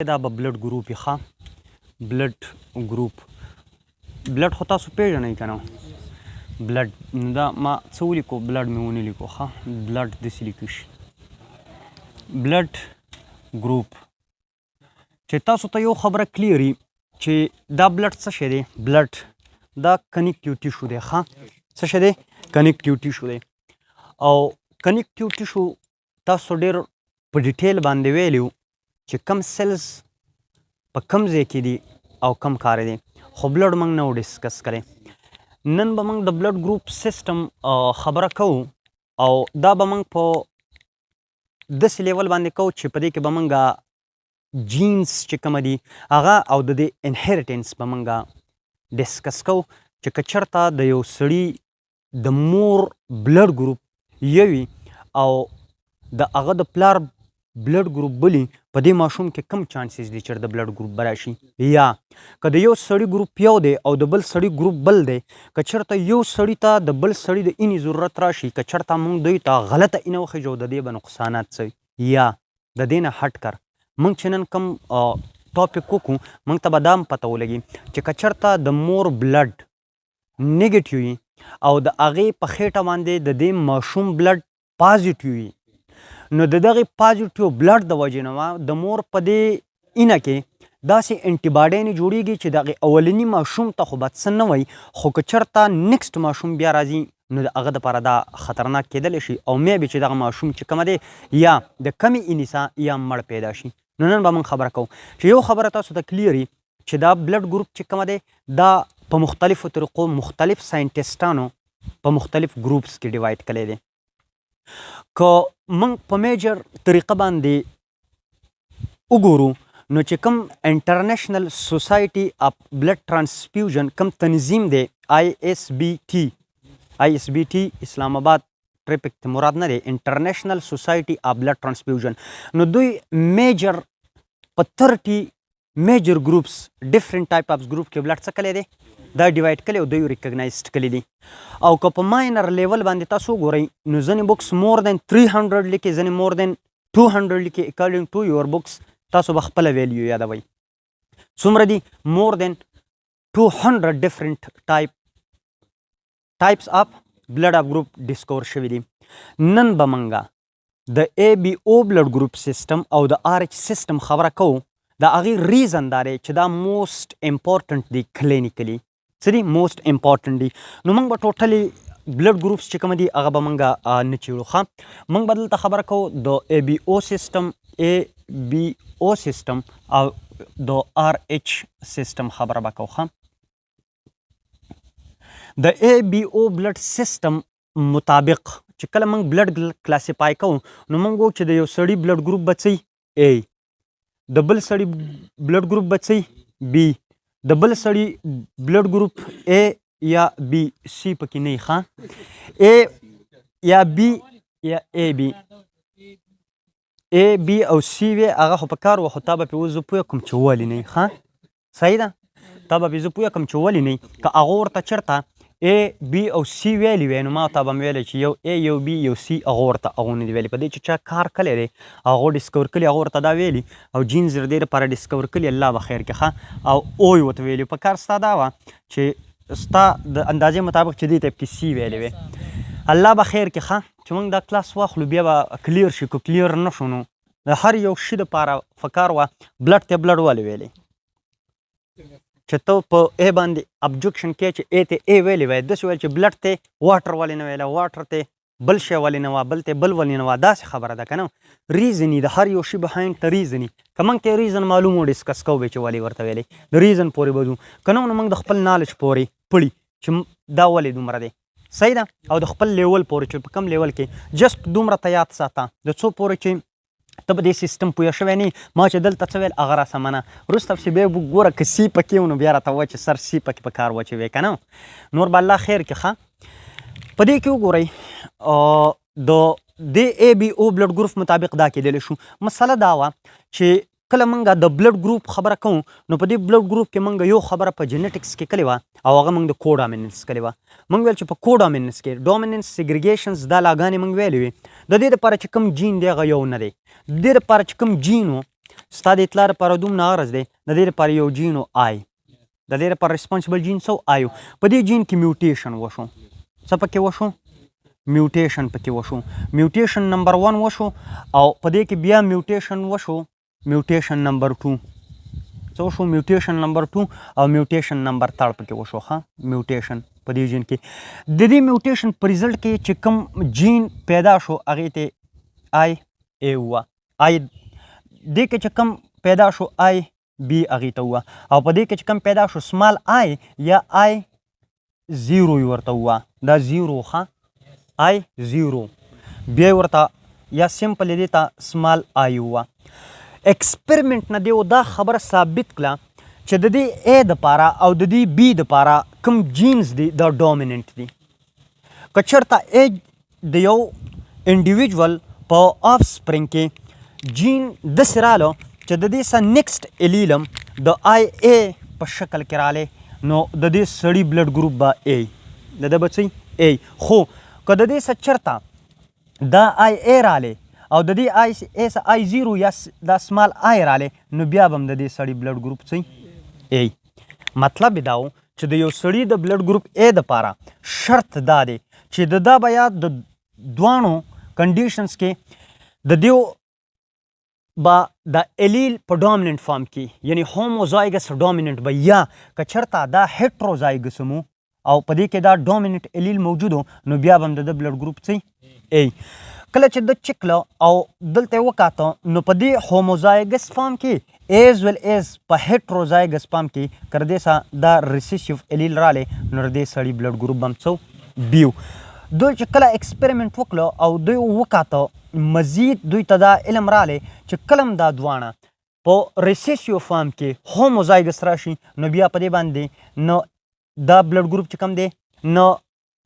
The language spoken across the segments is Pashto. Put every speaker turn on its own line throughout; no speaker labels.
دا به بلډ ګروپ وي ښه بلډ ګروپ بلډ خو تاسو پیژنئ که نه بلډ دا ما څه ولیکو بلډ مې ونه لیکو ښه بلډ داسې لیکل شي بلډ ګروپ چې تاسو ته یو خبره کلیر وي چې دا بلډ څه شی دی بلډ دا کنیکټیو ټیشو دی ښه څه شی دی کنیکټیو ټیشو دی او کنیکټیو ټیشو تاسو ډېر په ډیټیل باندې ویلي چې کم سیلز په کم ځای کې دي او کم کار دی خو بلډ موږ نه و ډسکس کړی نن به موږ د بلډ ګروپ سیسټم خبره کوو او دا به موږ په داسې لیول باندې کوو چې په دې کې به موږ جینز چې کومه دي هغه او د دې انهیریټنس به موږ ډسکس کوو چې که چېرته د یو سړي د مور بلډ ګروپ یوي او د هغه د پلار بلډ ګروپ بلي په دې ماشوم کې کم چانسز دي چې د بلډ ګروپ به راشي یا که د یو سړي ګروپ یو دی او د بل سړي ګروپ بل دی که چېرته یو سړي ته د بل سړي د اینې ضرورت راشي که چېرته موږ دوی ته غلطه اینه وخیږو د دې به نقصانات څه یا د دې نه هټ کر موږ چې نن کم ټاپک وکړو موږ ته به دا هم پته ولګي چې که چېرته د مور بلډ نیګیټیو وي او د هغې په خېټه باندې د دې ماشوم بلډ پازیټیو وي نو د دغې پازیټیو بلډ د وجې نه د مور په دې اینه کې داسې انټي باډیانې جوړیږي چې د هغې اولني ماشوم ته خو به څه نه وایي خو که چېرته نیکسټ ماشوم بیا راځي نو د هغه دپاره دا خطرناک کیدلی شي او میبي چې دغه ماشوم چې کومه دی یا د کمې اینې څخه یا مړ پیدا شي نو نن به موږ خبره کوو چې یو خبره تاسو ته کلیر وي چې دا بلډ ګروپ چې کومه دی دا په مختلفو طریقو مختلف ساینټسټانو په مختلف ګروپس کې ډیوایډ کړی دی که موږ په میجر طریقه باندې وګورو نو چې کوم انټرنیشنل سوسایټي اف بلډ ټرانسفیوژن کوم تنظیم دی ISBT اسلام آباد ټریپک ته مراد نه دی انټرنیشنل سوسایټي اف بلډ ټرانسفیوژن نو دوی میجر په 30 میجر ګروپس ډفرنٹ ټایپ اف ګروپ کې بلډ څه کلی دی دا ډیوایډ کړي او دوی ریکګنایزډ کړي دي او که په ماینر لیول باندې تاسو وګورئ نو ځینې بکس مور دین 300 لیکي ځینې مور دین 200 لیکي اکارډینګ ټو یور بکس تاسو به خپله ویلیو یادوئ څومره دي مور دین 200 ډفرنٹ ټایپس اف بلډ اف ګروپ ډسکور شوي دي نن به موږ د ABO بلډ ګروپ سیسټم او د RH سیسټم خبره کوو د هغې ریزن دا دی چې دا موسټ امپورټنټ دی کلینیکلی څه دي موسټ امپورټنټ دي نو موږ به ټوټلی بلډ ګروپس چې کوم دي هغه به موږ نه چیړو ښه موږ به دلته خبره کوو د ABO سیسټم او د RH سیسټم خبره به کوو ښه د ABO بلډ سیسټم مطابق چې کله موږ بلډ کلاسیفای کوو نو موږ وایو چې د یو سړي بلډ ګروپ به څه A د بل سړي بلډ ګروپ به څه B د بل سړي بلډ ګروپ A یا B C پکې نه وي ښه A یا B یا AB A B او C وی هغه خو په کار وه خو تا به پرې اوس زه پوه کوم چې ولې نه وي ښه صحیح ده تا به پرې زه پوه کوم چې ولې نه وي که هغه ورته چېرته A B او C ویلي وی نو ما ته به مې ویلی چې یو A یو B یو C هغه ورته هغو نه دي ویلي په دې چې چا کار کلی دی هغو ډسکور کړي هغه ورته دا ویلي او جینز د دې لپاره ډسکور کړي الله به خیر کړي ښه او او یې ورته ویلي په کار ستا دا وه چې ستا د اندازې مطابق چې دې ټایپ کې C ویلي وی الله به خیر کړي ښه چې موږ دا کلاس واخلو بیا به کلیر شي که کلیر نه شو نو د هر یو شي دپاره فکار وه بلډ ته بلډ ولې ویلی چې ته په A باندې ابجکشن کې چې A ته A ویلی وای داسې ویل چې بلډ ته واټر ولې نه ویله واټر ته بل شی ولې نه وه بل ته بل ولې نه وه داسې خبره ده که نه ریزن د هر یو شي بهایند ته ریزن که موږ ته ریزن معلوم و ډسکس کوو به چې ولې ورته ویلی د ریزن پورې به ځو که نه نو موږ د خپل نالج پورې پړي چې دا ولې دومره دی صحیح ده او د خپل لیول پورې چې په کم لیول کې جسټ دومره ته یاد ساته د څو پورې چې ته په دې سیسټم پوه شوی نه ما چې دلته څه ویل هغه راسه منه وروسته پسې بیا ګوره که سی پکې و نو بیا راته ووایه چې سر سی پکې په کار واچوې که نه نور به الله خیر کړي ښه په دې کې وګورئ د دې ABO بلډ ګروپ مطابق دا کېدلی شو مسله دا وه چې کله موږ د بلډ ګروپ خبره کوو نو په دې بلډ ګروپ کې موږ یو خبره په جینیټکس کې کړې وه او هغه موږ د کوډامیننس کړې وه موږ ویل چې په کوډامیننس کې ډومیننس سیګریګیشنز دا لاګانې موږ ویلې وې د دې دپاره چې کوم جین دی هغه یو نه دی د دې دپاره چې کوم جین و ستا د اطلاع لپاره دومره غرض دی د دې لپاره یو جین و آی د دې لپاره ریسپانسبل جین څه آی و په دې جین کې میوټیشن وشو څه پکې وشو میوټیشن پکې وشو میوټیشن نمبر 1 وشو او په دې کې بیا میوټیشن وشو میوټیشن نمبر 2 څه وشو میوټیشن نمبر 2 او میوټیشن نمبر 3 پکې وشو ها میوټیشن په دې جین کې د دې میوټیشن په ریزلټ کې چې کوم جین پیدا شو هغې ته آی ای وه آی دې کې چې کوم پیدا شو آی بی هغې ته ووه او په دې کې چې کوم پیدا شو سمال آی یا آی زیرو یې ورته ووه دا زیرو ښه آی زیرو بیا یې ورته یا سمپل یې دې ته سمال آی ووه ایکسپریمنټ نه دې دا خبره ثابت کړه چې د دې ای دپاره او د دې بی دپاره کوم جینز دي دا ډومیننټ دي که چېرته ای د یو انډیویجول په آف سپرینګ کې جین داسې راله چې د دې څه نیکسټ الیلم د آی ای په شکل کې رالی نو د دې سړي بلډ ګروپ به ای د ده به څه ای خو که د دې څه چېرته دا آی ای رالی او د دې آی ای څه آی زیرو یا دا سمال آی رالی نو بیا به هم د دې سړي بلډ ګروپ څه ای مطلب یې دا و چې د یو سړي د بلډ ګروپ ای دپاره شرط دا دی چې د دا به یا د دواړو کنډیشنز کې د دیو با د الیل په ډومیننټ فارم کې یعنی هوموزایګس ډومیننټ به یا که چېرته دا هیټروزایګس مو او په دې کې دا ډومیننټ الیل موجود نو بیا به هم د ده بلډ ګروپ څه ای کله چې د چکله او دلته یې وکاته نو په دې هوموزایګس فارم کې ایز ویل ایز په هیټروزایګس فارم کې که د دې څه دا ریسیسیو الیل رالی نو د دې سړي بلډ ګروپ به هم څه بیو دوی چې کله ایکسپریمنټ وکړه او دوی وکاته مزید دوی ته دا علم رالی چې کله هم دا دواړه په ریسیسیو فارم کې هوموزایګس راشي نو بیا په دې باندې نه دا بلډ ګروپ چې کوم دی نه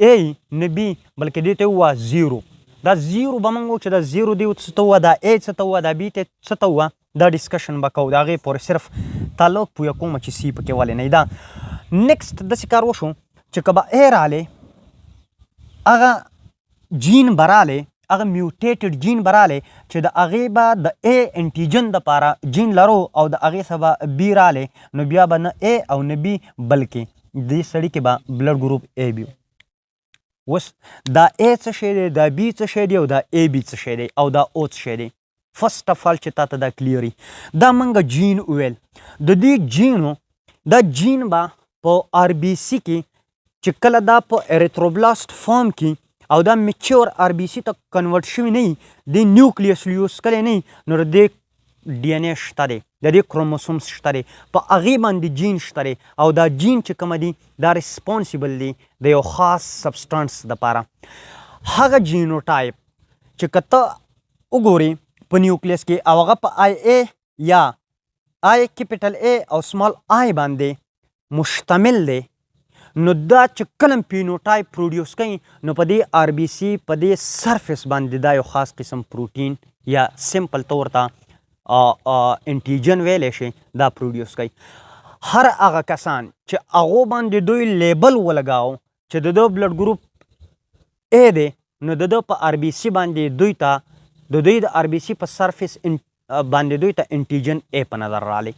ای نه بي بلکې دې ته ووایه زیرو دا زیرو به موږ چې دا زیرو دی څه ته ووایه دا ای څه ته ووایه دا بي ته څه ته ووایه دا ډسکشن به کوو د هغې پورې صرف تعلق پویه کومه چې سی پکې ولې نه دا نیکسټ داسې کار وشو چې که به ای رالی هغه جین به رالی هغه میوټیټډ جین به رالی چې د هغې به د ای انټیجن دپاره جین لرو او د هغې څه به بي رالی نو بیا به نه ای او نه بي بلکې دې سړي کې به بلډ ګروپ ای بي اوس دا ای څه شی دی دا بي څه شی دی او دا ای بي څه شی دی او دا او څه شی دی فرسټ اف آل چې تا ته دا کلیري دا موږ جین وویل د دې جینو دا جین به په آر بي سي کې چې کله دا په اریتروبلاست فارم کې او دا میچور آر بي سي ته کنورټ شوي نه وي د نیوکلیس لیوس کلی نه وي نو د دې ډي ان اے شته دی د دې کروموسومس شته دی په هغې باندې جین شته دی او دا جین چې کومه دي دا ریسپانسیبل دی د یو خاص سبسټانس دپاره هغه جینوټایپ چې که ته وګورې په نیوکلیس کې او هغه په آی ای یا آی کیپیټل ای او سمال آی باندې مشتمل دی نو دا چې کله پینوټایپ پروډیوس کوي نو په دې آر بي سي په دې سرفیس باندې دا یو خاص قسم پروټین یا سمپل طور ته انټیجن ویلی شي دا پروډیوس کوي هر هغه کسان چې هغو باندې دوی لیبل ولګاو چې د ده بلډ ګروپ ای دی نو د ده په آر بي سي باندې دوی ته د دوی د آر بي سي په سرفیس باندې دوی ته انټیجن ای په نظر رالی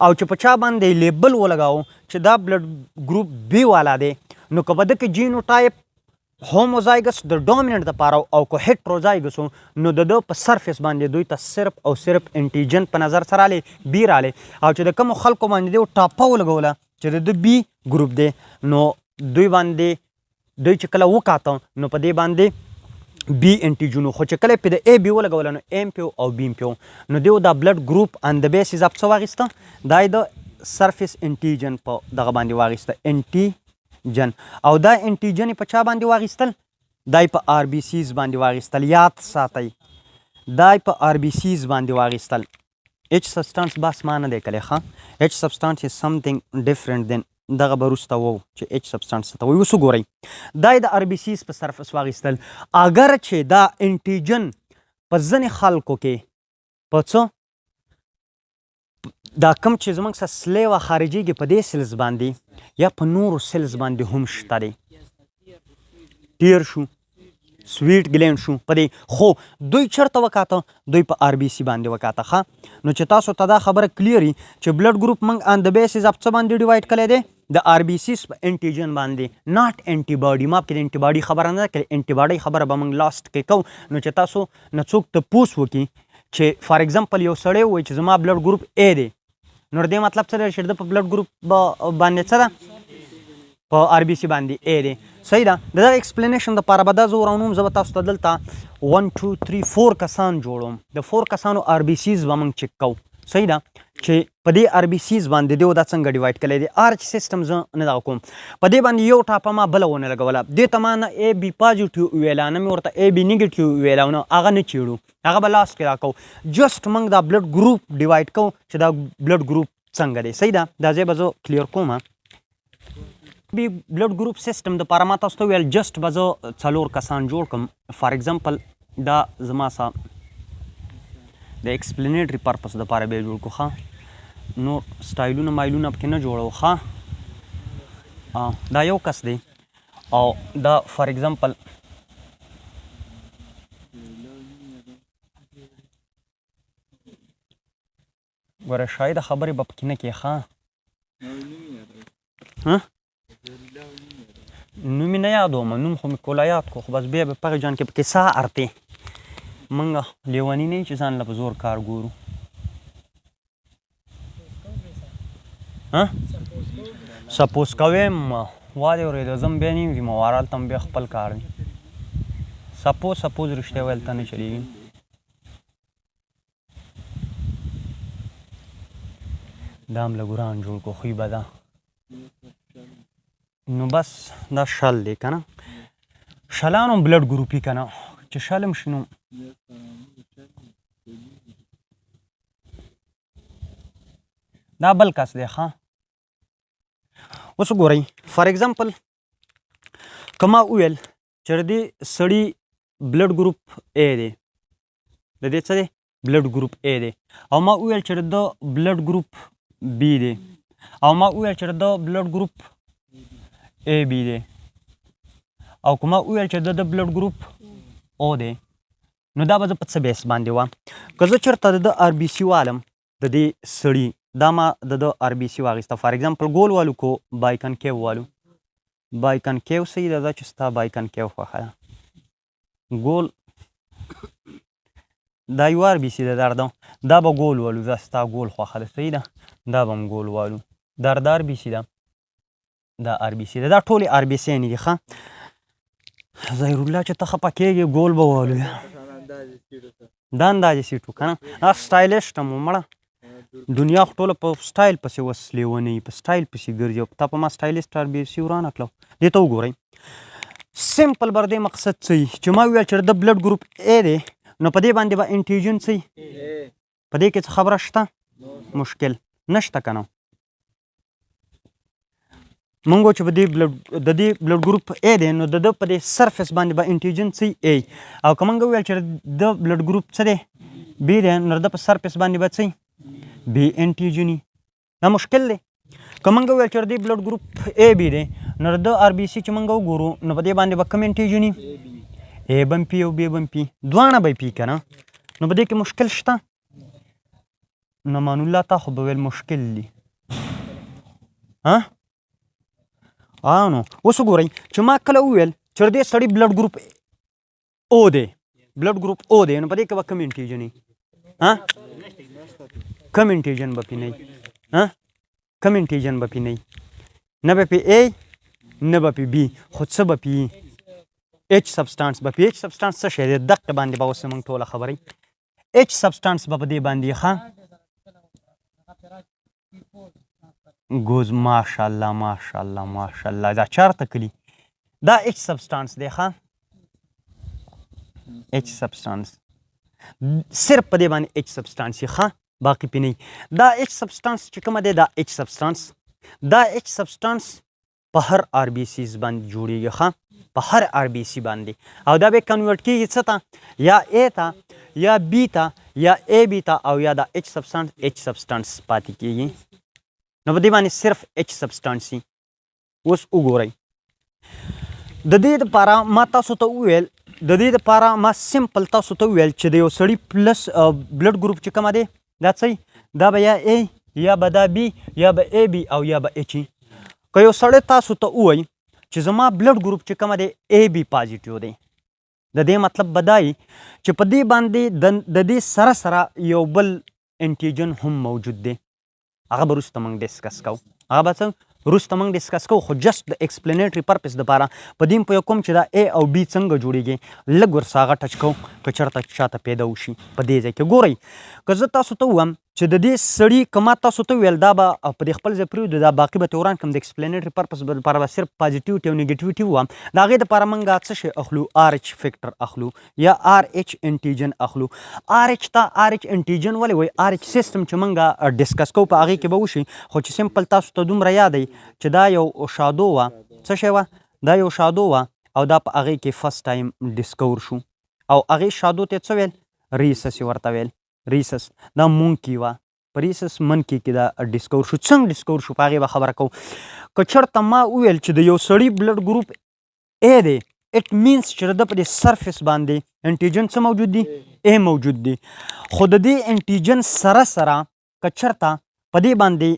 او چې په چا باندې لیبل ولګاو چې دا بلډ ګروپ بی والا دی نو که په ده کې جینوټایپ هوموزایګس د ډومیننټ دپاره او که هیټروزایګس نو د ده په سرفیس باندې دوی ته صرف او صرف انټیجن په نظر څه رالی بی رالی او چې د کومو خلکو باندې دوی ټاپه ولګوله چې د ده بي ګروپ دی نو دوی باندې دوی چې کله وکاته نو په دې باندې بی انټیجنو خو چې کله پې د ای بي ولګوله نو ایم پیو او بیم پیو نو دیو دا بلډ ګروپ ان د بیسز اف څه واخیسته دا یې د سرفیس انټیجن په دغه باندې واخیسته انټیجن او دا انټیجن په چا باندې واخیستل دا یې په آر بي سیز باندې واخیستل یاد ساتئ دا یې په آر بي سیز باندې واخیستل اچ سبسټانس بس ما نه دی کلی ښه اچ سبسټانس از سمثینګ ډفرنټ دین دغه به وروسته وو چې اچ سبسټانس ته وایي اوس وګورئ دا یې د آر بي سیز په سرفس واخیستل اگر چې دا انټیجن په ځینې خلکو کې په څه دا کم چې زموږ څه سلیوه خارجېږي په دې سیلز باندې یا په نورو سیلز باندې هم شته دی تیر شو سویټ ګلینډ شو په دې، خو دوی چېرته وکاته؟ دوی په آر بي سي باندې وکاته. ښه نو چې تاسو ته دا خبره کلیري چې بلډ ګروپ موږ آن د بیسز اف څه باندې ډیوایډ کړی دی؟ د آر بي سیز په انټیجن باندې، ناٹ انټي باډي. ما پکې د انټي باډي خبره نه ده کړې، انټي باډي خبره به موږ لاست کې کوو. نو چې تاسو نه څوک تپوس وکړي چې فار ایگزامپل یو سړی ووایي چې زما بلډ ګروپ اے دی، نو د دې مطلب څه دی چې د په بلډ ګروپ باندې څه ده؟ په آر بي سي باندې اے دی. صحیح ده. د دغه ایکسپلینیشن دپاره به دا زه ورانوم. زه به تاسو ته دلته 1 2 3 4 کسان جوړوم. د 4 کسانو آر بي سیز به موږ چک کوو. صحیح ده چې په دې آر بي سیز باندې دی دا څنګه ډیوایډ کړی دی. آرچ سیسټم زه نه دغه کوم. په دې باندې یو ټاپه ما بله ونه لګوله. دې ته ما نه اے بي پازیټیو ویله، نه مې ورته اے بي نیګیټیو ویله، نه هغه نه چیړو، هغه به لاست کې راکوو. جسټ موږ دا بلډ ګروپ ډیوایډ کوو چې دا بلډ ګروپ څنګه دی. صحیح ده. دا ځای به زه کلیر کوم. بلډ ګروپ سیسټم دپاره ما تاسو ته وویل جسټ به زه 4 کسان جوړ کړم. فار ایگزامپل دا زما سا د ایکسپلینیټري پرپس دپاره به یې جوړ کړو. ښه نور سټایلونه مایلونه پکې نه جوړو. ښه دا یو کس دی او دا فار ایگزامپل ګوره شاید خبرې به پکې نه کړې. ښه نوم یې نه یادوم، نوم خو مې کوله یاد کړو، خو بس بیا به په هغې جان کې پکې سا ارتې. موږ لیوني نه یو چې ځان له په زور کار ګورو. سپوز کویم وا دې اورېده ځم بیا نه وځم او هلته هم بیا خپل کار دی. سپوز رښتیا ویل ته نه چلېږي. دا هم له ګران جوړ کړو خوی به ده. نو بس دا شل دی که نه. شلان هم بلډ ګروپي که نه، چې شل هم شي نو دا بل کس دی. ښه اوس وګورئ فار ایگزامپل که ما وویل چې د دې سړي بلډ ګروپ اے دی، د دې څه دی؟ بلډ ګروپ اے دی، او ما وویل چې د بلډ ګروپ بي دی، او ما وویل چې د بلډ ګروپ اے بي دی، او که ما وویل چې د بلډ ګروپ او دی، نو دا به زه په څه بیس باندې وم؟ که زه چېرته د آر بي سي والم د دې سړي، دا ما د آر بي سي واخیسته فار ایگزامپل ګول والو کو بای کنکیو والو. بای کنکیو صحیح ده، دا چې ستا بای کنکیو خوښه ده. ګول دا یو آر بي سي ده درده، دا به ګول والو، دا ستا ګول خوښه ده. صحیح ده. دا به هم ګول والو. درد آر بي سي ده، دا آر بي سي ده، دا ټولې آر بي سیانې دي. ښه ظاهر الله چې ته خفه کېږې ګول به والو. دا اندازې سیټ و که نه، دا سټایلشټ هم و مړه. دنیا خو ټوله په سټایل پسې اوس لیونۍ په سټایل پسې ګرځي، او تا په ما سټایلسټ آر بي سي ورانه کړه. دې ته وګورئ سمپل بر دې مقصد څه وي چې ما وویل چې د بلډ ګروپ اے دی، نو په دې باندې به انټیجن څه وي؟ په دې کې څه خبره شته؟ مشکل نشته که نه. مونږ وایو چې د دې بلډ ګروپ اے دی، نو د ده په دې سرفیس باندې به انټیجن څه وي؟ اے. او که مونږ وویل چې د بلډ ګروپ څه دی؟ بي دی، نو د په سرفیس باندې به څه وي؟ بي انټیجن وي. دا مشکل دی. که مونږ وویل چې د دې بلډ ګروپ اے بي دی، نو د آر بي سي چې مونږ وګورو نو په دې باندې به کوم انټیجن وي؟ اے به هم پي او بي به هم پي، دواړه به پي که نه. نو په دې کې مشکل شته؟ نو مان الله تا خو به ویل مشکل دی. نو اوس وګورئ چې ما کله وویل چې د دې سړي بلډ ګروپ او دی، بلډ ګروپ او دی، نو په دې کې به کوم انټیجن وي؟ کم انټیجن به پې نه وي. کم انټیجن به پې نه وي، نه به پې اے نه به پې بي، خو څه به پې ایچ سبسټانس به پې. ایچ سبسټانس څه شی دی؟ دقې باندې به اوس موږ ټوله خبرئ. ایچ سبسټانس به په دې باندې ښه ګوز ماشاءالله ماشاءالله ماشاءالله. دا چارته کلي دا ایچ سبسټانس دی. ښه ایچ سبسټانس صرف په دې باندې ایچ سبسټانس یې ښه باقي پې نه وي. دا ایچ سبسټانس چې کومه دی، دا ایچ سبسټانس، دا ایچ سبسټانس په هر آر بي سیز باندې جوړېږي. ښه په هر آر بي سي باندې، او دا به کنورټ کېږي څه ته؟ یا اے ته، یا بي ته، یا اے بي ته، او یا دا ایچ سبسټانس ایچ سبسټانس پاتې کېږي. نو په دې باندې صرف ایچ سبسټانس وي. اوس وګورئ د دې دپاره ما تاسو ته وویل د دې دپاره ما سمپل تاسو ته وویل چې د یو سړي پلس بلډ ګروپ چې کومه دی دا څه دا به یا A یا به دا B یا به AB او یا به H که یو سړی تاسو ته ووایي چې زما بلډ ګروپ چې کومه دی AB پازیټیو دی د دې مطلب به دا چې په دې باندې د دې سره سره یو بل انټیجن هم موجود دی هغه به وروسته موږ ډسکس کوو هغه به څه وروسته موږ ډسکس کوو خو جست د ایکسپلینیټري پرپز دپاره په دې په یو کوم چې دا A او B څنګه جوړیږي لږ ورسه هغه ټچ کوو که چېرته چاته پیدا وشي په دې ځای کې ګورئ که زه تاسو ته ووایم چې د دې سړي که ما تاسو ته وویل دا به په دې خپل ځای پرېږدو دا باقي به توران کړم د ایکسپلینیټري پرپز لپاره به صرف پازیټیوټي او نیګیټیوټي ووایم د هغې دپاره موږ څه شی اخلو RH فیکټر اخلو یا RH انټیجن اخلو RH ته RH انټیجن ولې وایي RH سیسټم چې موږ ډسکس کوو په هغې کې به وشي خو چې سمپل تاسو ته دومره یاد دی چې دا یو شادو وه څه شی وه دا یو شادو وه او دا په هغې کې فرست ټایم ډسکور شو او هغې شادو ته څه ویل ریسس یې ورته ویل ریسس دا مونکي وه په ریسس منکي کې دا ډسکور شو څنګه ډسکور شو په هغې به خبره کوو که چېرته ما وویل چې د یو سړي بلډ ګروپ A دی اټ مینس چې د ده په دې سرفیس باندې انټیجن څه موجود دی A موجود دی خو د دې انټیجن سره سره که چېرته په دې باندې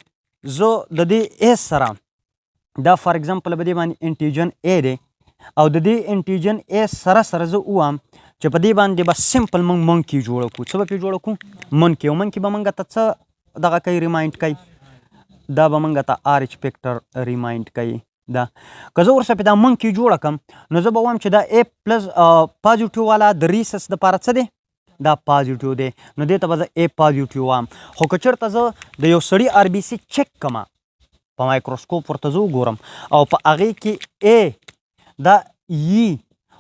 زه د دې A سره دا فار اگزامپل په دې باندې انټیجن A دی او د دې انټیجن A سره سره زه ووایم چې په دې باندې به سمپل موږ منکي جوړه کړو څه به پرې جوړه کړو منکي او منکي به موږ ته څه دغه کوي ریمایند کوي دا به موږ ته RH فیکټر ریمایند کوي دا که زه ورسره پې دا منکي جوړه کړم نو زه به وایم چې دا A پلس پازیټیو والا د ریسس دپاره څه دی دا پازیټیو دی نو دې ته به زه A پازیټیو وایم خو که چېرته زه د یو سړي RBC چک کړمه په مایکروسکوپ ورته زه وګورم او په هغې کې A دا یي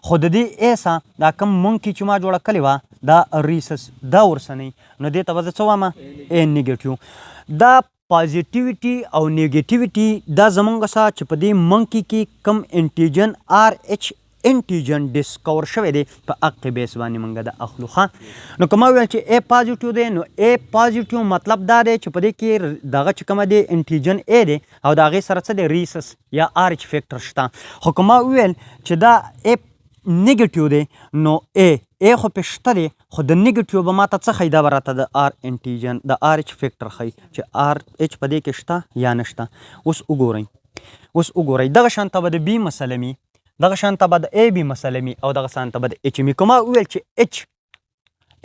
خو د دې A سه دا کم منکي چې ما جوړه کړې وه دا ریسس دا ورسنی نو دې ته به زه څه وایم A نیګیټیو دا پازیټیویټي او نیګیټیویټي دا زمونږ سه چې په دې منکي کې کم انټیجن RH انټیجن ډسکور شوی دی په هغې بیس باندې موږ دا اخلو ښه نو که ما وویل چې A پازیټیو دی نو A پازیټیو مطلب دا دی چې په دې کې دغه چې کومه دی انټیجن A دی او د هغې سره څه دی ریسس یا RH فیکټر شته خو که ما وویل چې دا A نیګیټیو دی نو A خو پې شته دی خو د نیګیټیو به ما ته څه ښایي دا به راته د R انټیجن د RH فیکټر ښایي چې RH په دې کې شته یا نشته اوس وګورئ دغه شانته به د B مسله مي دغه شانته به د AB مسله مي او دغه شانته به د H مي که ما وویل چې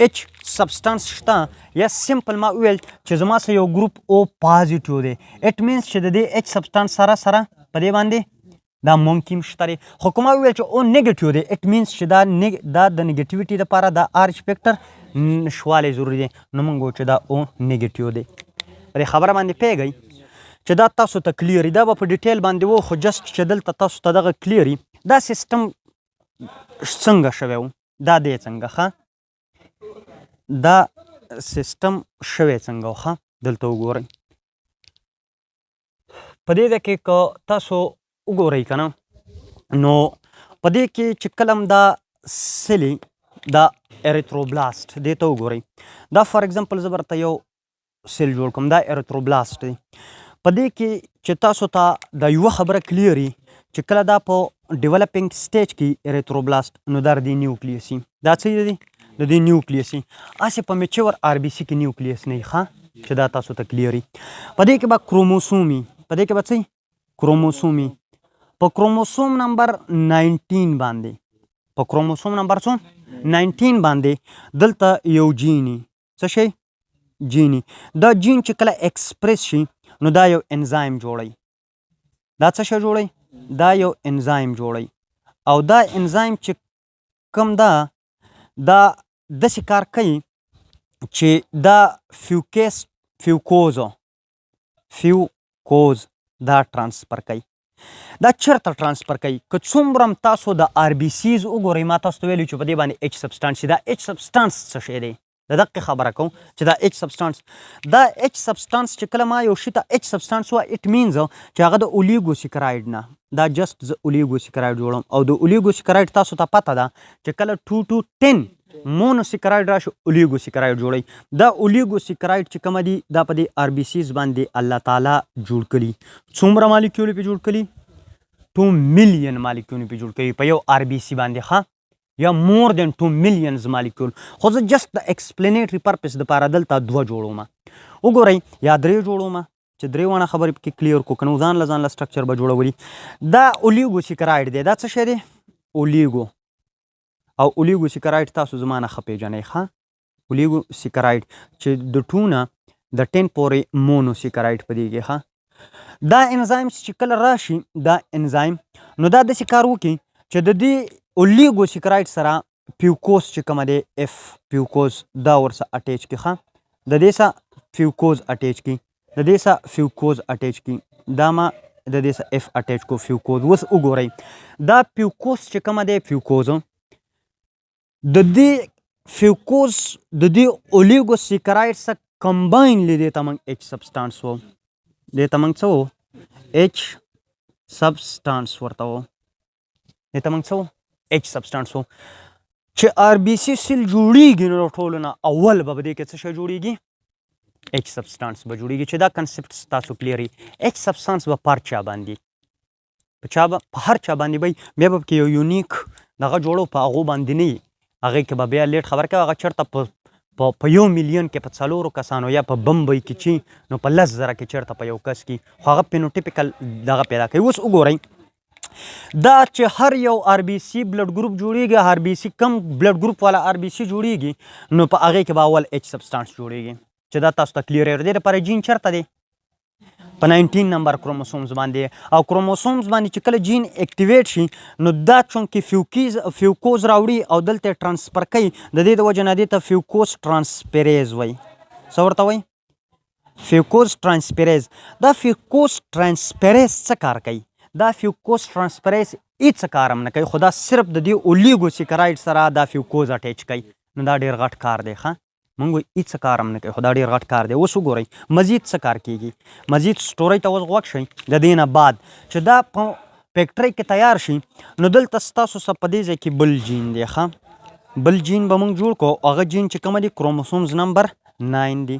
H سبسټانس شته یا سمپل ما وویل چې زما سره یو ګروپ O پازیټیو دی اټ مینس چې د دې H سبسټانس سره په دې باندې دا ممکن شته دی خو که ما وویل چې O نیګیټیو دی اټ مینس چې دا د نیګیټیویټي دپاره د RH فیکټر نشوالی ضروري دی نو موږ وایو چې دا O نیګیټیو دی په دې خبره باندې پوهېږئ چې دا تاسو ته کلیري دا به په ډیټیل باندې و خو جست چې دلته تاسو ته دغه کلیري دا سیسټم څنګه شوی و دا دی څنګه ښه دا سیسټم شوی څنګه و ښه دلته وګورئ په دې ځای کې که تاسو وګورئ که نه نو په دې کې چې کله هم دا سلي دا اریتروبلاست دې ته وګورئ دا فار اگزامپل زه به درته یو سیل جوړ کړم دا اریتروبلاست دی په دې کې چې تاسو ته دا یوه خبره کلیري چې کله دا په ډیولپینګ سټیج کې اریتروبلاست نو دا د نیوکلیس دا څه دی د دې نیوکلیس هسې په میچور RBC کې نیوکلیس نه وي ښه چې دا تاسو ته کلیري په دې کې به کروموسومي په دې کې به څه کروموسومي په کروموسوم نمبر 19 باندې په کروموسوم نمبر 19 باندې دلته یو جیني څه شی جیني دا جین چې کله ایکسپریس شي نو دا یو انزایم جوړوي دا څه شی جوړوي دا یو انزایم جوړوي او دا انزایم چې کوم دا داسې کار کوي چې دا فیوکوز دا ترانسفر کوي دا چېرته ترانسفر کوي که څومره هم تاسو د RBCs وګورئ ما تاسو ته ویلي چې په دې باندې H سبسټانس دا H سبسټانس څه شی دی د دقیق خبره کوم چې دا H سبسټانس چې کله ما یو شي ته H سبسټانس وه اټ مینز چې هغه د اولیګوسیکراید نه دا جست زه اولیګوسیکراید جوړم او د اولیګوسیکراید تاسو ته پته ده چې کله 2 to 10 مونوسیکراید راشي اولیګوسیکراید جوړوي دا اولیګوسیکراید چې کومه دي دا په دې RBCs باندې الله تعالی جوړ کړي څومره مالیکیول پې جوړ کړي 2 میلیون مالیکیول پې جوړ کړي په یو RBC باندې ښه یا مور دین 2 میلیونز مالیکول خو زه جست د ایکسپلینیټري پرپس دپاره دلته 2 جوړوم. وګورئ یا 3 جوړوم چې 3 وانه خبرې پکې کلیر کو که نو ځان له سټرکچر به جوړولي. دا اولیګوسیکراید دی. دا څه شی دی؟ اولیګو. او اولیګوسیکراید تاسو زما نه ښه پیژنئ ښه. اولیګوسیکراید چې د 2 نه د 10 پورې مونوسیکراید په دې کې ښه. دا انزایم چې کله راشي دا انزایم نو دا داسې کار وکړي چې د دې اولیګوسیکراید سره پیوکوز چې کومه دی اف پیوکوز دا ورسره اټیچ کړي ښه. د دې سره فیوکوز اټیچ کړي، د دې سره فیوکوز اټیچ کړي، دا ما د دې سره اف اټیچ کو فیوکوز. اوس وګورئ دا پیوکوز چې کومه دی فیوکوز د دې فیوکوز د دې اولیګوسیکراید سره کمباینلی دی ته موږ ایچ سبسټانس وو. دې ته موږ څه وو؟ ایچ سبسټانس ورته وو. دې ته موږ څه وو؟ ایچ سبسټانس وو. چې آر بي سي سیل جوړیږي نو ټولو نه اول به په دې کې څه شی جوړیږي؟ ایچ سبسټانس به جوړیږي. چې دا کنسپټ تاسو کلیر وي. ایچ سبسټانس به پر چا باندې په چا به په هر چا باندې وي. بیا به پکې یو یونیک دغه جوړو په هغو باندې نه وي. هغې کې به بیا لیټ خبر کوي هغه چېرته په 1 میلیون کې په 4 کسانو یا په بمبئی کې چې نو په 10,000 کې چېرته په یو کس کې خو هغه پینوټیپیکل دغه پیدا کوي. اوس وګورئ دا چې هر یو آر بي سي بلډ ګروپ جوړیږي، آر بي سي کم بلډ ګروپ والا آر بي سي جوړیږي نو په هغې کې به اول ایچ سبسټانس جوړیږي. چې دا تاسو ته کلیر دی. دپاره جین چېرته دی؟ په 19 نمبر کروموسومز باندې. او کروموسومز باندې چې کله جین اکټیویټ شي نو دا چونکې فیوکوز راوړي او دلته ټرانسفر کوي د دې د وجې نه دې ته فیوکوز ټرانسپیریز وایي. څه ورته وایي؟ فیوکوز ټرانسپیریز. دا فیوکوز ټرانسپیریز څه کار کوي؟ دا فیوکوز ټرانسپیریز هېڅ کار هم نه کوي خو دا صرف د دې اولیګوسیکراید سره دا فیوکوز اټیچ کوي. نو دا ډېر غټ کار دی ښه. موږ وایو هېڅ کار هم نه کوي خو دا ډېر غټ کار دی. اوس وګورئ مزید څه کار کیږي. مزید سټورۍ ته اوس غوږ شئ. د دې نه بعد چې دا په فیکټرۍ کې تیار شي نو دلته ستاسو څه په دې ځای کې بل جین دی ښه. بل جین به موږ جوړ کړو. هغه جین چې کومه دی کروموسومز نمبر 9 دی.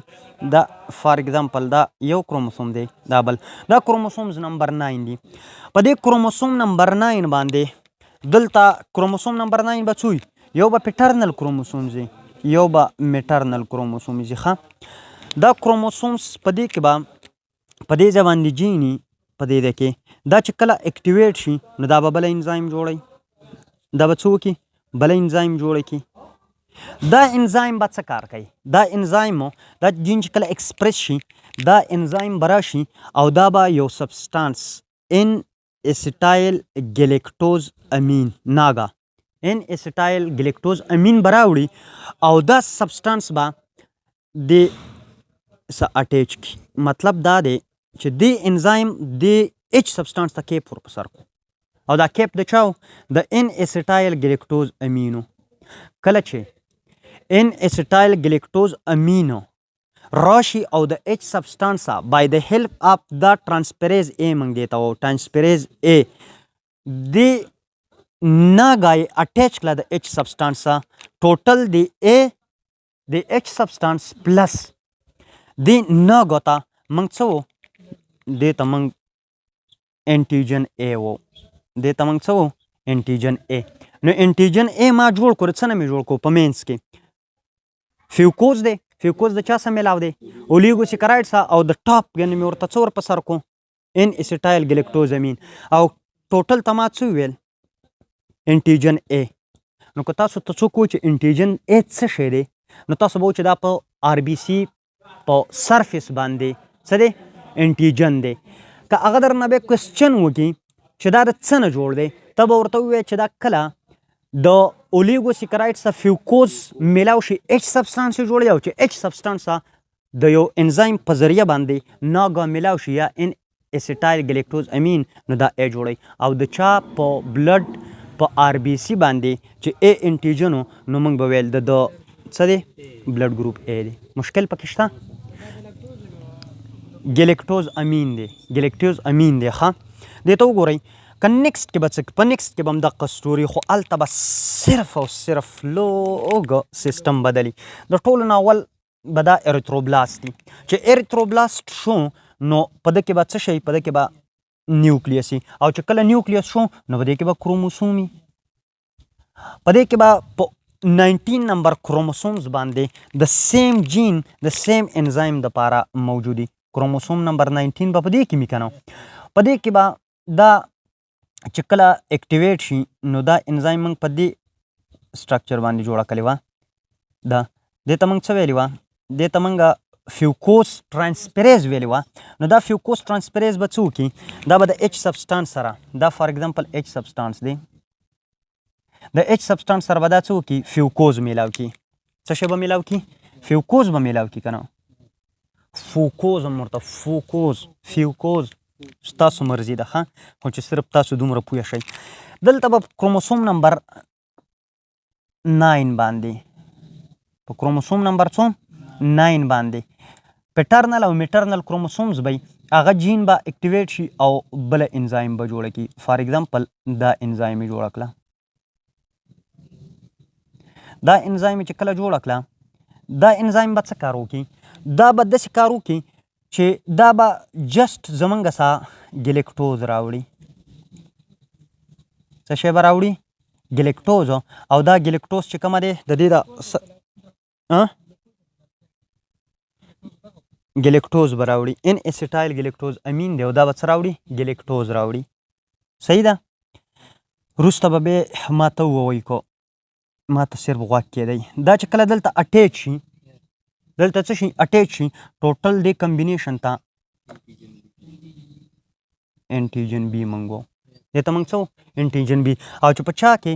دا فار اګزامپل دا یو کروموسوم دی دا بل دا کروموسومز نمبر 9 دی. په دې کروموسوم نمبر 9 باندې دلته کروموسوم نمبر 9 به څو وي؟ یو به پیټرنل کروموسومز وي یو به میټرنل کروموسومز وي ښه. دا کروموسومز په دې کې به په دې ځای باندې جیني په دې ځای کې دا چې کله اکټیویټ شي نو دا به بل انزایم جوړوي. دا به څه وکړي؟ بل انزایم جوړ کړي. دا انزایم به څه کار کوي؟ دا انزایم دا جین چې کله ایکسپریس شي دا انزایم به راشي او دا به یو سبسټانس ان اسیټایل ګلیکټوز امین ناګه ان اسیټایل ګلیکټوز امین به راوړي او دا سبسټانس به د څه اټیچ کړي. مطلب دا دی چې دې انزایم د ایچ سبسټانس ته کیپ ور په سر کړو او دا کیپ د چا و؟ د ان اسیټایل ګلیکټوز امینو. کله چې ان اسیټایل ګلیکټوز امینو راشي او د ایچ سبسټانس بای د هیلپ اف دا ټرانسپیریز ای موږ دې ته وایو ټرانسپیریز ای د ناګای اټیچ کړه د ایچ سبسټانس ټوټل د ای د ایچ سبسټانس پلس د ناګو ته موږ څه وو؟ دې ته موږ انټیجن ای وو. دې ته موږ څه وو؟ انټیجن ای. نو انټیجن ای ما جوړ کړو. څه نه مې جوړ کړو؟ په مینس کې فیوکوز دی. فیوکوز د چا سره میلاو دی؟ اولیګوسیکراید سره. او د ټاپ یعنې مې ورته څه ور په سر کړو؟ ان اسیټایل ګلیکټوز امین. او ټوټل ته ما څه وویل؟ انټیجن ای. نو که تاسو ته څوک وایي چې انټیجن ای څه شی دی نو تاسو به وایو چې دا په آر بي سي په سرفیس باندې څه دی؟ انټیجن دی. که هغه درنه بیا کوېسچن وکړي چې دا د څه نه جوړ دی ته به ورته ووایې چې دا کله د اولیګوسیکراید سره فیوکوز میلاو شي ایچ سبسټانس یې جوړوي او چې ایچ سبسټانس د یو انزایم په ذریعه باندې ناګه میلاو شي یا ان اسیټایل ګلیکټوز امین نو دا ای جوړوي. او د چا په بلډ په آر بي سي باندې چې ای انټیجن نو موږ به ویل د څه دی؟ بلډ ګروپ ای دی. مشکل پکې شته؟ ګلیکټوز امین دی. ګلیکټوز امین دی ښه. دې ته وګورئ که نیکسټ کې به څه په نیکسټ کې به هم دقه ستوري خو هلته به صرف او صرف لوږ سیسټم بدلي. د ټولو نه اول به دا اریتروبلاست دي. چې اریتروبلاست شو نو په ده کې به څه شي؟ په ده کې به نیوکلیس وي. او چې کله نیوکلیس شو نو په دې کې به کروموسوم وي. په دې کې به په 19 نمبر کروموسومز باندې د سیم جین د سیم انزایم د پاره موجودي. کروموسوم نمبر 19 به په دې کې می کنه په دې کې به دا چې کله اکټیویټ شي نو دا انزایم موږ په دې سټرکچر باندې جوړه کړې وه. دا دې ته موږ څه ویلي وه؟ دې ته موږ فیوکوس ټرانسپریز ویلي وه. نو دا فیوکوس ټرانسپریز به څه وکړي؟ دا به د ایچ سبسټانس سره، دا فار ایگزامپل ایچ سبسټانس دی، د ایچ سبسټانس سره به دا څه وکړي؟ فیوکوز میلاو کړي. څه شی به میلاو کړي؟ فیوکوز به میلاو کړي که نه؟ فوکوز هم ورته فوکوز فیوکوز ستاسو مرضي ده ښه، خو چې صرف تاسو دومره پوه شئ. دلته به کروموسوم نمبر 9 باندې، په کروموسوم نمبر څوم 9 باندې پیټرنل او میټرنل کروموسومز به هغه جین به اکټیویټ شي او بله انزایم به جوړه کړي. فار ایگزامپل دا انزایم یې جوړه کړه. دا انزایم چې کله جوړه کړه، دا انزایم به څه کار وکړي؟ دا به داسې کار وکړي چې دا به جسټ زمونږ سه ګلیکټوز راوړي. څه شی به راوړي؟ ګلیکټوز. او دا ګلیکټوز چې کومه دی د دې د ګلیکټوز به راوړي. ان اسیټایل ګلیکټوز امین دی او دا به څه راوړي؟ ګلیکټوز راوړي. صحیح ده؟ وروسته به بیا ما ته ووایي کو ما ته صرف غوږ کېدی. دا چې کله دلته اټیچ شي، دلته څه شي؟ اټیچ شي، ټوټل دې کمبینیشن ته انټیجن بي موږ وو. دې ته موږ څه وو؟ انټیجن بي. او چې په چا کې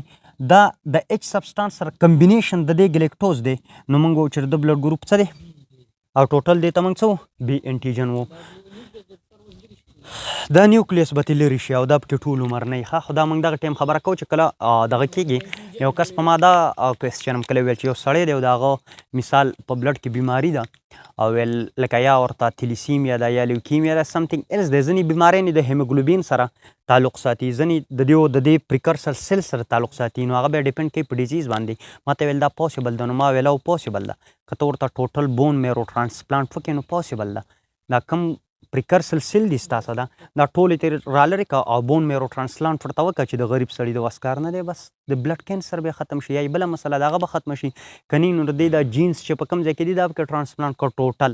دا د ایچ سبسټانس سره کمبینیشن د دې ګلیکټوز دی نو موږ وو چې د بلډ ګروپ څه دی او ټوټل دې ته موږ څه وو؟ بي انټیجن وو. دا نیوکلیس به ترې لرې شي او دا پکې ټول عمر نه وي ښه. خو دا موږ دغه ټایم خبره کوو چې کله دغه کېږي. یو کس په ما دا کوېسچن هم کله ویل چې یو سړی دی او د هغه مثال په بلډ کې بیماري ده او ویل لکه یا ورته تلیسیمیا ده یا لیوکیمیا ده سمثینګ ایلس دی. ځینې بیمارۍ د هیموګلوبین سره تعلق ساتي، ځینې د دې پریکرسر سیل سره تعلق ساتي، نو هغه بیا ډیپینډ کوي په ډیزیز باندې. ما ته ویل دا پاسبل ده، نو ما ویل او پاسبل ده. که ته ورته ټوټل بون میرو ټرانسپلانټ وکړې نو پاسبل ده. دا کم پریکرسل سیل دي ستاسو ده، دا ټولې ترې رالرې که او بون میرو ټرانسپلانټ ورته وکړه چې د غریب سړي د وس کار نه دی، بس د بلډ کینسر به ختم شي. یا یې بله مسله ده هغه به ختمه شي. که نه نو د دې دا جینس چې په کوم ځای کې دي دا پکې ټرانسپلانټ کړه. ټوټل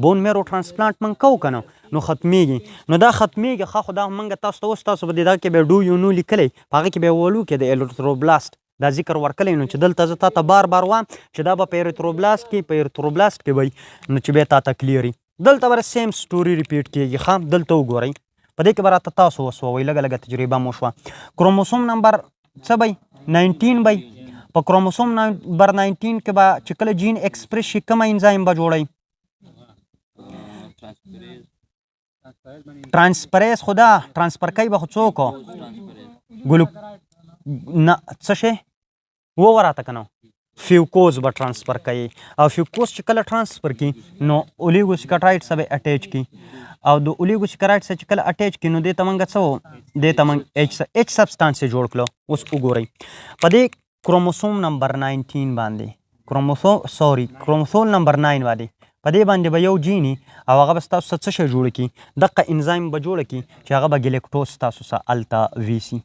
بون میرو ټرانسپلانټ موږ کوو که نه نو ختمیږي. نو دا ختمیږي ښه، خو دا موږ تاسو ته اوس تاسو به دغه کې بیا ډو یو نو لیکلی، په هغه کې بیا ولو کې د ایریتروبلاست دا ذکر ورکلی. نو چې دلته زه تا ته بار بار وایم چې دا به په ایریتروبلاست کې وي نو چې بیا تا ته کلیري. دلته به سیم سټوري ریپیټ کېږي ښه. دلته وګورئ په دې کې به راته تاسو وسووئ، لږه لږه تجربه مو شوه. کروموسوم نمبر څه بی 19 بی. په کروموسوم نمبر 19 کې به چې کله جین ایکسپریس شي کومه انزایم به جوړئ؟ ټرانسپریز. خو دا ټرانسفر کوي به خو څوک څه شی ووایه راته که نه؟ فیوکوز به ټرانسفر کوي. او فیوکوز چې کله ټرانسفر کړي نو اولیګوسیکاټرایډ به اټیچ کړي او د اولیګوسیکاټرایډ چې کله اټیچ کړي نو دې ته موږ څه وو؟ دې ته موږ ایچ سبسټانس یې جوړ کړو. اوس وګورئ په دې کروموسوم نمبر 19 باندې کروموسوم نمبر 9 باندې په دې باندې به یو جیني او هغه به ستاسو څه شی جوړه کړي؟ دقه انزایم به جوړه کړي چې هغه به ګلیکټوز ستاسو څه هلته ویسي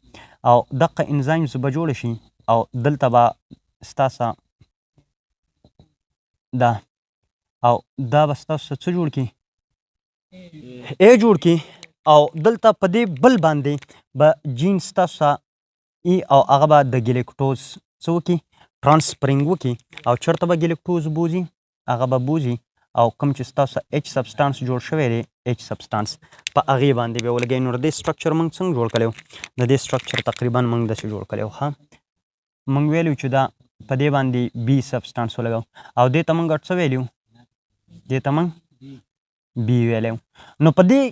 او دقه انزایمز به جوړه شي او دلته به ستاسو دا او دا به ستاسو څه جوړ کړي؟ ای جوړ کړي او دلته په دې بل باندې به جین ستاسو ای او هغه به د ګلیکټوز څه وکړي؟ ټرانسپرینګ وکړي او چېرته به ګلیکټوز بوځي؟ هغه به بوځي او کوم چې ستاسو ایچ سبسټانس جوړ شوی دی ایچ سبسټانس په هغې باندې بیا ولګوئ. نو د دې سټرکچر موږ څنګه جوړ کړی و؟ د دې سټرکچر تقریبا موږ داسې جوړ کړی و ښه. موږ ویلو چې دا په دې باندې بي سبسټانس ولګو او دې ته موږ څه ویلو؟ دې ته موږ بي ویلی. نو په دې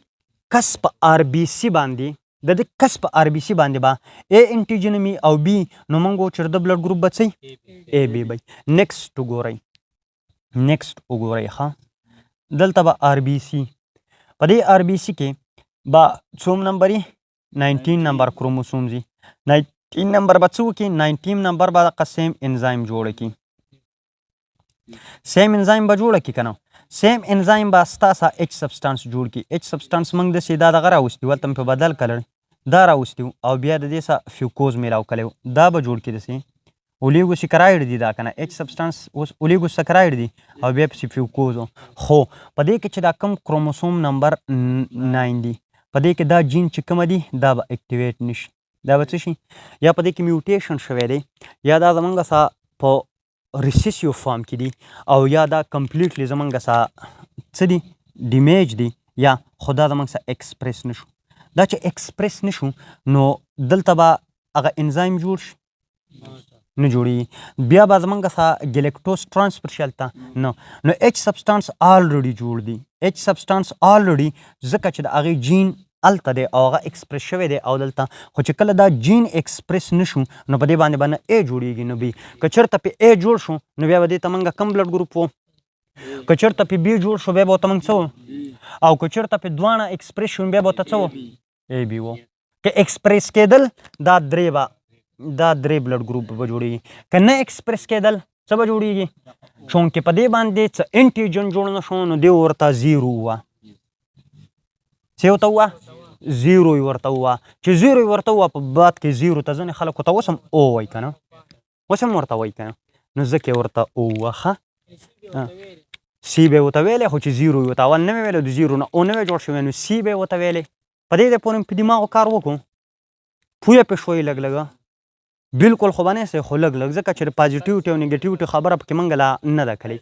کس په آر بي سي باندې د دې کس په آر بي سي باندې به اے انټیجن وي او بي، نو موږ وو چې د بلډ ګروپ به څه اے بي وي. نیکسټ وګورئ ښه. دلته به آر بي سي، په دې آر بي سي کې به څوم نمبر یي؟ 19 نمبر کروموسومز یي. 19 نمبر به څه وکړي؟ 19 نمبر به دقه سیم انزایم جوړه کړي. سیم انزایم به جوړه کړي که نه؟ سیم انزایم به ستاسو ایچ سبسټانس جوړ کړي. ایچ سبسټانس موږ داسې دا دغه راوستي ولته مې په بدل کلر دا راوستي او بیا د دې سره فیوکوز میلاو کړی دا به جوړ کړي داسې اولیګوسیکراید دي دا کنه ایچ سبسټانس اوس اولیګوسیکراید دي او بیا پسې فیوکوز خو په دې کې چې دا کم کروموسوم نمبر 9 دی په دې کې دا جین چې کومه دي دا به اکټیویټ نشي دا به څه شي یا په دې کې میوټیشن شوی دی یا دا زمونږ سره په ریسیسیو فارم کې دي او یا دا کمپلیټلی زمونږ سره څه دي ډیمیج دي یا خو دا زمونږ سره ایکسپریس نشو دا چې ایکسپریس نشو نو دلته به هغه انزایم جوړ شي نه جوړي بیا به زمونږ سره ګلیکټوز ټرانسفر شلته نو ایچ سبسټانس آلریډي جوړ دی ایچ سبسټانس آلریډي ځکه چې د هغې جین هلته دی او هغه ایکسپریس شوی دی او دلته خو چې کله دا جین ایکسپریس نشو نو په دې باندې به نه ای جوړیږي نه بي که چېرته پې ای جوړ شو نو بیا به دې ته موږ کم بلډ ګروپ و که چېرته پې بي جوړ شو بیا به ورته موږ څه و او که چېرته پې دواړه ایکسپریس شو بیا به ورته څه و ای بي و که ایکسپریس کېدل دا درې به دا درې بلډ ګروپ به جوړیږي که نه ایکسپریس کېدل څه به جوړیږي چونکې په دې باندې څه انټیجن جوړ نه شو نو دې ورته زیرو ووه څه ورته ووه زیرو یې ورته ووه چې زیرو یې ورته ووه په بعد کې زیرو ته ځینې خلکو ته اوس هم او وایي که نه اوس هم ورته وایي که نه نو ځکه یې ورته او ووه ښه سی به یې ورته ویلی خو چې زیرو یې ورته اول نه وی ویلی د زیرو نه او نه وی جوړ شوی نو سی به یې ورته ویلی په دې پورې په دماغو کار وکړو پویه پې شوی لږ لږه بالکل خو به نه سئ خو لږ لږ ځکه چې د پازیټیوټي او نیګیټیوټي خبره پکې موږ لا نه ده کړې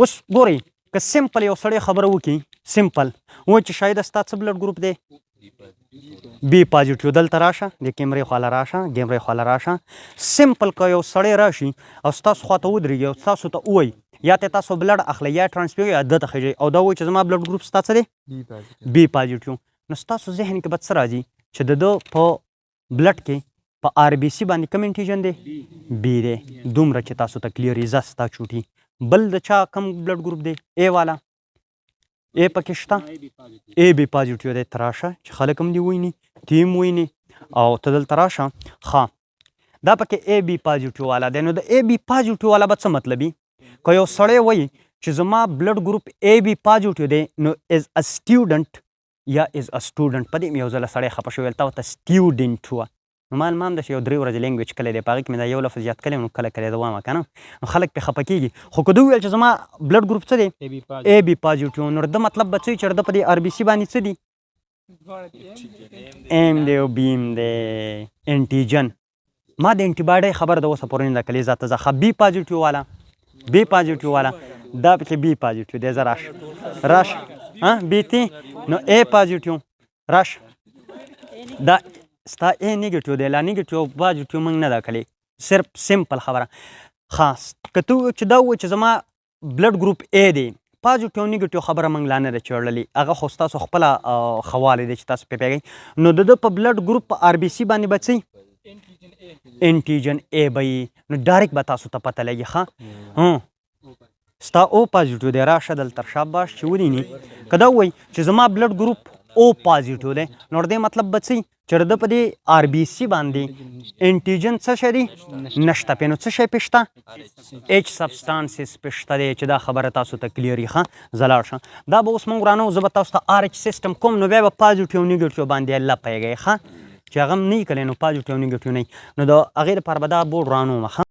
اوس ګورئ که سمپل یو سړی خبره وکړي سمپل وایي چې شاید ستا څه بلډ ګروپ دی بي پازیټیو دلته راشه د کیمرې خواله راشه ګیمرې خواله راشه سمپل که یو سړی راشي او ستاسو خواته ودرېږي او تاسو ته ووایي یا ته تاسو بلډ اخلئ یا ټرانسفر یا ده ته خېږئ او دا وایي چې زما بلډ ګروپ ستا څه دی بي پازیټیو نو ستاسو ذهن کې به څه راځي چې د ده په بلډ کې په آر بي سي باندې کوم انټیجن دی بي دی دومره چې تاسو ته کلیئر زه ستا چوټي بل د چا کم بلډ ګروپ دی ای والا ای پکې شته ای بي پازیټیو دی ته راشه چې خلک هم دې وویني ته هم وویني او ته دلته راشه ښه دا پکې ای بي پازیټیو والا دی نو د ای بي پازیټیو والا به څه مطلب وي که یو سړی وایي چې زما بلډ ګروپ ای بي پازیټیو دی نو از ا سټوډنټ یا از ا سټوډنټ په دې مې یو ځله سړی خفه شوی ولته ورته سټوډنټ وه نو ما هم داسې یو 3 ورځې لینګویج کلی دی په هغې کې مې دا یو لفظ یاد کلی نو کله کله د وایم که نه نو خلک پرې خفه کېږي خو که ده وویل چې زما بلډ ګروپ څه دی ای بي پازیټیو نو د مطلب به څه وي چې د په دې آر بي سي باندې څه دي ایم دی او بیم دی انټیجن ما د انټي باډۍ خبره د اوسه پورې نه ده کړې ذاته زه ښه بي پازیټیو والا بي پازیټیو والا دا پکې بي پازیټیو دی زه راشه بي تي نو ای پازیټیو راشه دا ستا ای نیګیټیو دی لا نیګیټیو پازیټیو موږ نه ده کړې صرف سمپل خبره خاص که ته چې دا ووایي چې زما بلډ ګروپ ای دی پازیټیو نیګیټیو خبره موږ لا نه ده چړلې هغه خو ستاسو خپله ښه دی چې تاسو پرې پوهېږئ نو د ده په بلډ ګروپ په آر بي سي باندې به څه انټیجن ای به وي نو ډایرکټ به تاسو ته پته لګي ښه ستا او پازیټیو دی راشه دلته شاباش چې ونیني که دا ووایي چې زما بلډ ګروپ او پازیټیو دی نو دې مطلب به څه چې د په دې آر بي سي باندې انټیجن څه شی دی نشته پې نو څه شی پې شته ایچ سبسټانسز پې شته دی چې دا خبره تاسو ته کلیئر وي ښه زه لاړ شم دا به اوس موږ ورانو زه به تاسو ته آر ایچ سیسټم کوم نو بیا به پازیټیو نیګیټیو باندې الله پوهېږئ ښه چې هغه هم نه وي کلی نو پازیټیو نیګیټیو نه وي نو د هغې لپاره به دا بورډ رانوم ښه